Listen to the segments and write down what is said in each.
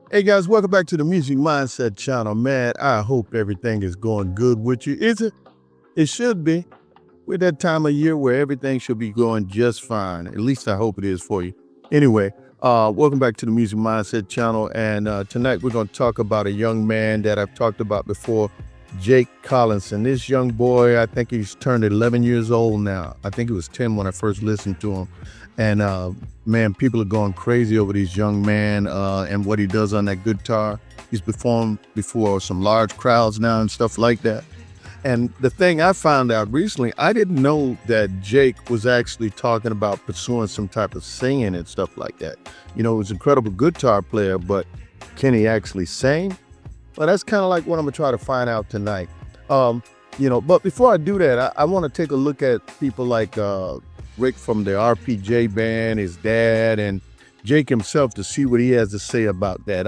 Hey guys, welcome back to the Music Mindset channel, man. I hope everything is going good with you. Is it? It should be. We're that time of year where everything should be going just fine. At least I hope it is for you. Anyway, welcome back to the Music Mindset channel. And tonight we're going to talk about a young man that I've talked about before, Jake Collinson. This young boy, I think he's turned 11 years old now. I think it was 10 when I first listened to him. And man, people are going crazy over this young man and what he does on that guitar. He's performed before some large crowds now and stuff like that. And the thing I found out recently, I didn't know that Jake was actually talking about pursuing some type of singing and stuff like that. You know, he's an incredible guitar player, but can he actually sing? Well, that's kind of like what I'm gonna try to find out tonight. But before I do that, I want to take a look at people like Rick from the RPJ Band, his dad, and Jake himself to see what he has to say about that.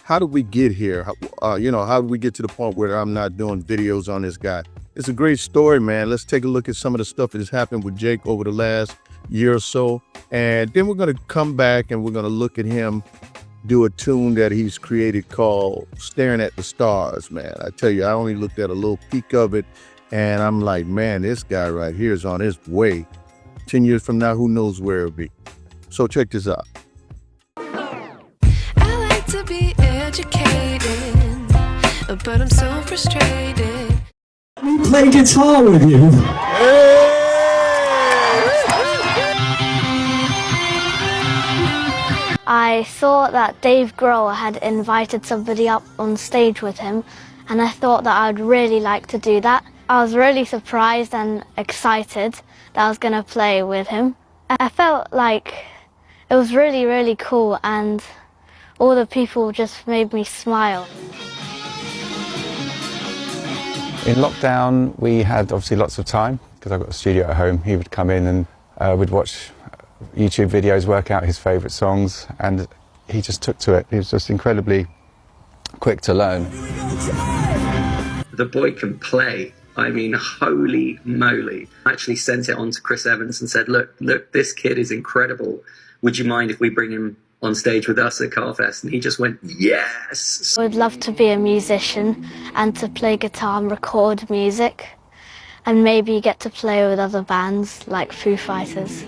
How did we get here? How did we get to the point where I'm not doing videos on this guy? It's a great story, man. Let's take a look at some of the stuff that has happened with Jake over the last year or so. And then we're going to come back and we're going to look at him do a tune that he's created called Staring at the Stars, man. I tell you, I only looked at a little peek of it and I'm like, man, this guy right here is on his way. 10 years from now, who knows where it'll be. So check this out. I like to be educated, but I'm so frustrated. Play guitar with you. I thought that Dave Grohl had invited somebody up on stage with him, and I thought that I'd really like to do that. I was really surprised and excited that I was going to play with him. I felt like it was really, really cool, and all the people just made me smile. In lockdown, we had obviously lots of time because I've got a studio at home. He would come in and we'd watch YouTube videos, work out his favourite songs, and he just took to it. He was just incredibly quick to learn. The boy can play. I mean, holy moly. I actually sent it on to Chris Evans and said, look, this kid is incredible. Would you mind if we bring him on stage with us at Carfest? And he just went, yes. I would love to be a musician and to play guitar and record music, and maybe get to play with other bands like Foo Fighters.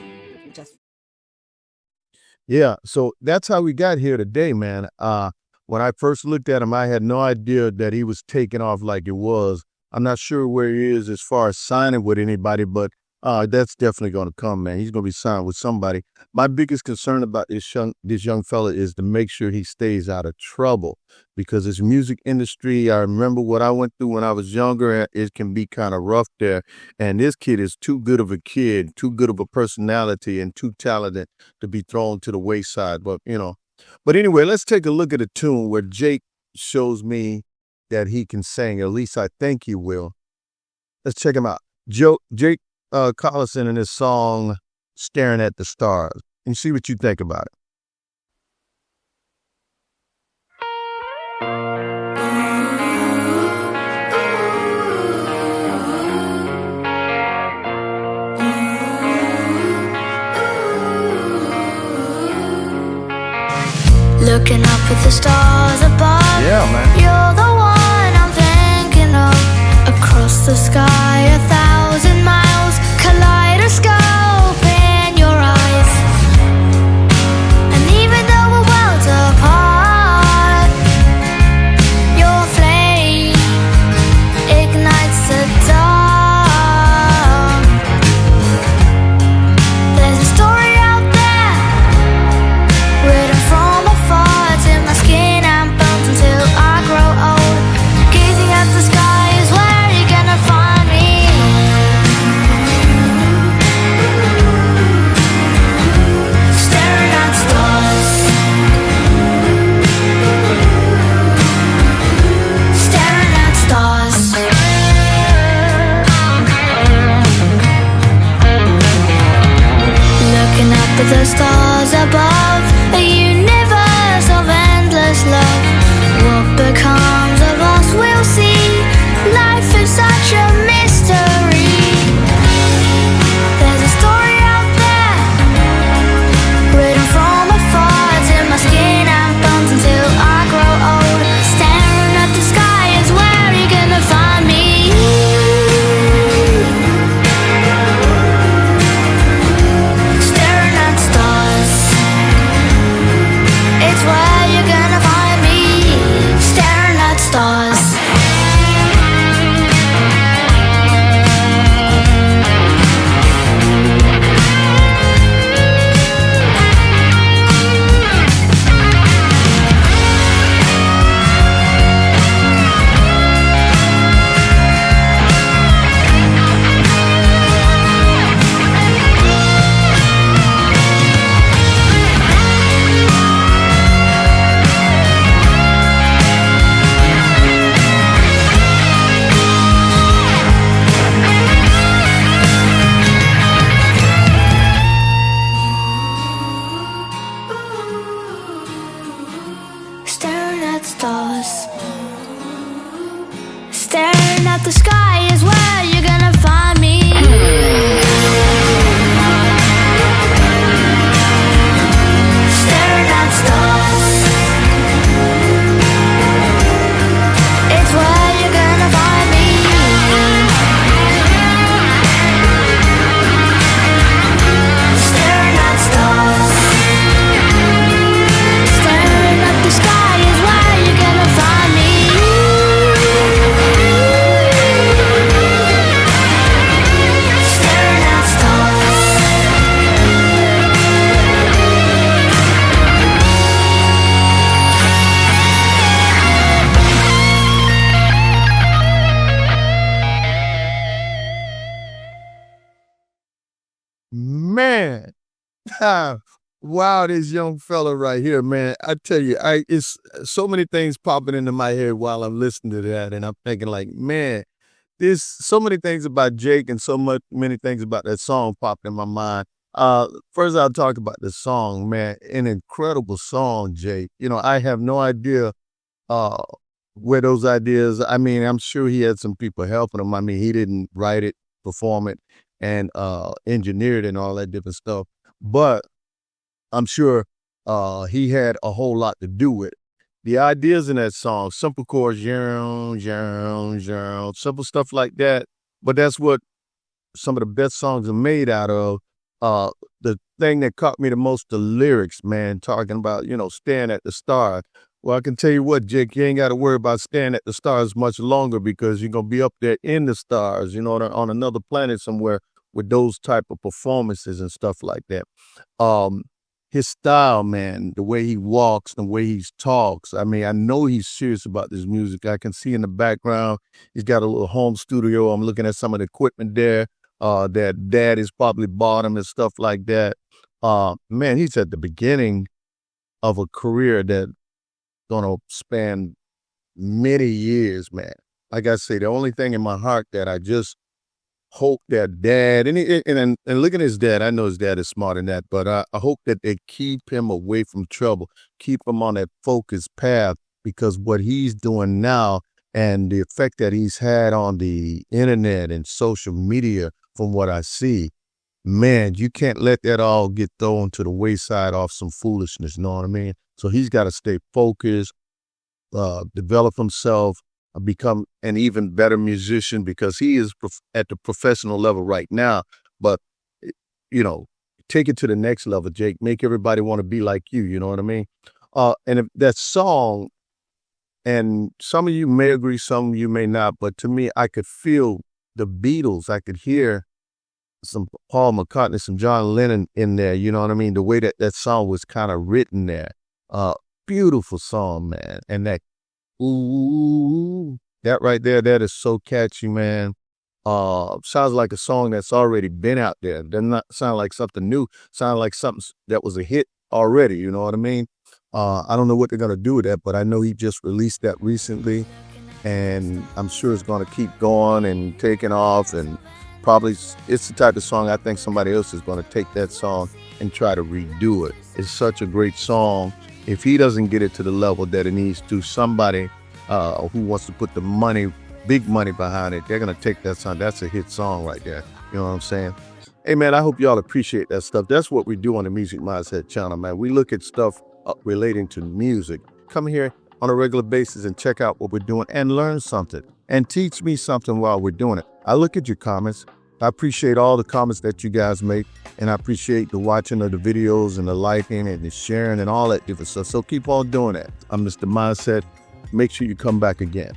Yeah, so that's how we got here today, man. When I first looked at him, I had no idea that he was taking off like it was. I'm not sure where he is as far as signing with anybody, but that's definitely going to come, man. He's going to be signed with somebody. My biggest concern about this young fella is to make sure he stays out of trouble, because this music industry, I remember what I went through when I was younger. It can be kind of rough there. And this kid is too good of a kid, too good of a personality, and too talented to be thrown to the wayside. But anyway, let's take a look at a tune where Jake shows me that he can sing. At least I think he will. Let's check him out. Jake Collison in his song Staring at the Stars, and see what you think about it. Looking up at the stars above. Yeah, man. You're the one I'm thinking of. Across the sky, 1,000 miles, kaleidoscope in your eyes. And even though we're worlds apart, your flame ignites the dark. There's a story out there, written from afar, to my skin and bones until I grow old. Gazing at the sky is where you're gonna find me. Staring at stars. Staring at stars. Looking up at the stars above, a universe of endless love. What becomes of us, we'll see. Life is such a mystery. There's a story out there, written from afar, to my skin and bones until I grow Man, wow, this young fella right here, man. I tell you, it's so many things popping into my head while I'm listening to that, and I'm thinking like, man, there's so many things about Jake and many things about that song popped in my mind. First I'll talk about the song, man. An incredible song, Jake. You know, I have no idea uh where those ideas, I mean, I'm sure he had some people helping him. I mean, he didn't write it, perform it, and engineer it and all that different stuff. But I'm sure he had a whole lot to do with it. The ideas in that song, simple chords, simple stuff like that. But that's what some of the best songs are made out of. The thing that caught me the most, the lyrics, man, talking about, you know, staring at the stars. Well, I can tell you what, Jake, you ain't got to worry about staring at the stars much longer because you're going to be up there in the stars, you know, on another planet somewhere with those type of performances and stuff like that. His style, man, the way he walks, the way he talks. I mean, I know he's serious about this music. I can see in the background, he's got a little home studio. I'm looking at some of the equipment there that dad has probably bought him and stuff like that. Man, he's at the beginning of a career that's going to span many years, man. Like I say, the only thing in my heart that I just hope that dad, and look at his dad, I know his dad is smart in that, but I hope that they keep him away from trouble, keep him on that focused path, because what he's doing now and the effect that he's had on the internet and social media, from what I see, man, you can't let that all get thrown to the wayside off some foolishness, you know what I mean? So he's got to stay focused, develop himself, become an even better musician, because he is at the professional level right now. But, you know, take it to the next level, Jake. Make everybody want to be like you, you know what I mean? And if that song, and some of you may agree, some of you may not, but to me, I could feel the Beatles. I could hear some Paul McCartney, some John Lennon in there, you know what I mean? The way that song was kind of written there. Beautiful song, man. And that ooh, that right there, that is so catchy, man. Sounds like a song that's already been out there. Doesn't not sound like something new. Sound like something that was a hit already, you know what I mean? I don't know what they're going to do with that, but I know he just released that recently, and I'm sure it's going to keep going and taking off, and probably it's the type of song I think somebody else is going to take that song and try to redo it. It's such a great song. If he doesn't get it to the level that it needs to, somebody who wants to put the money, big money behind it, they're going to take that song. That's a hit song right there. You know what I'm saying? Hey, man, I hope y'all appreciate that stuff. That's what we do on the Music Mindset channel, man. We look at stuff relating to music. Come here on a regular basis and check out what we're doing and learn something and teach me something while we're doing it. I look at your comments. I appreciate all the comments that you guys make, and I appreciate the watching of the videos and the liking and the sharing and all that different stuff. So keep on doing that. I'm Mr. Mindset. Make sure you come back again.